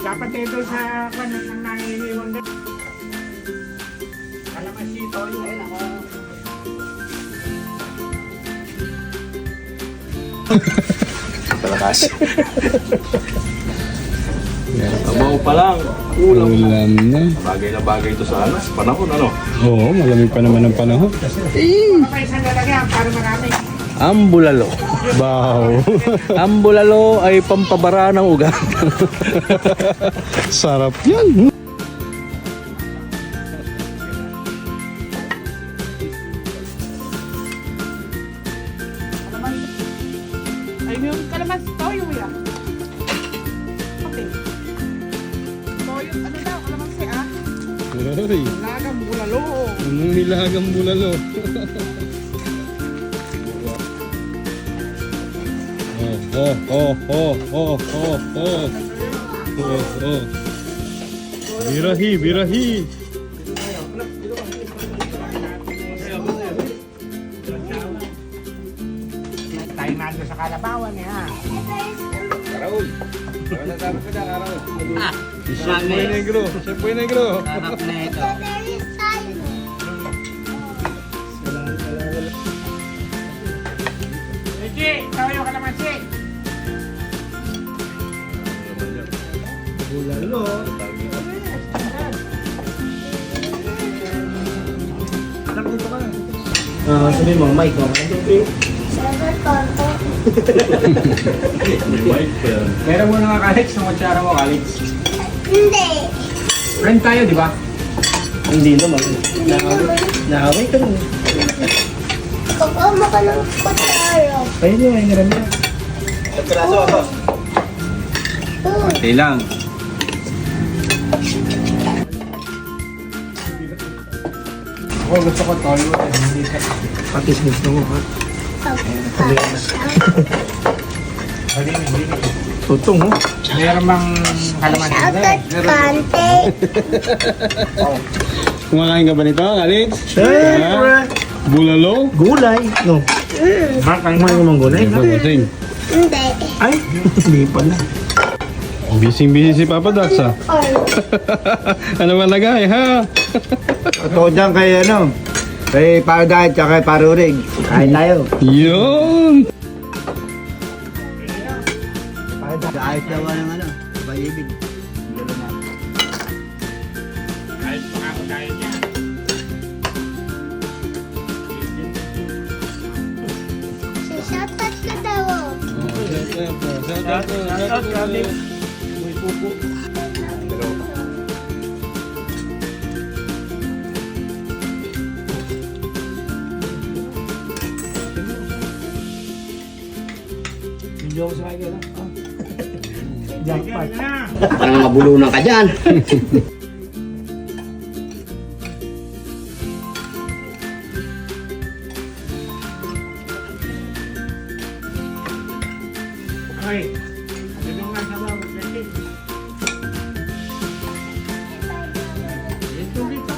Dapat ito sa kanan ng nangingiwan din. Kalamasito yun. Talakas. Abaw pa lang. Ulam na. Bagay na bagay ito sa ano, panahon ano. Oo, malamig pa naman ang panahon. May isang lalagyan para marami. Ang bulalo. Baw. Ang bulalo ay pampabara ng ugat. Sarap yan. Ay, yung kalamas, toyo yan. Okay. Toyo, ano daw, kalamansi ah. Uy, Lagang bulalo. anong nilagang bulalo. Oh. Birahi, birahi. Tayo nando sa kalabawan niya. Karaul. Ano sabi ko na, Karaul? Siyempoy negro, siyempoy negro. Sarap na ito. Sige, toyo kalamansi. Sabi mo, Mike, Meron mo na nga Alex, ng kutsara mo Alex. Hindi. Friend tayo, di ba? Hindi naman. Naaway ka naman. Kukama ka ng kutsara. Ayun yun, ay naram yan. Okay lang. Ako gusto ko toyo. Hindi ka. Patis gusto mo, ha? Tutong, ho? Meron bang kalamansi? Shoutout kante. Kumakain ka ba nito, Alex? Siyempre! Bulalo? Gulay, no? Mark, ang Kumain mo ng gulay? Ito, kasing. Hindi. Ay, hindi pala. Bising-busy si Papa Dax, ha? Or. Ano ba nagay, ha? Totoo dyan kay ano, kay Paradise at kay Parurig. Kain tayo. Yun! Ayos daw ng ano, bayibig. Kahit baka ako tayo niya. Shoutout ka daw. Hindi ako sa kanya lang. Jackpot. Parang mabulunan ka dyan. Okay. Ano nga sa mga pwede? Ito dito.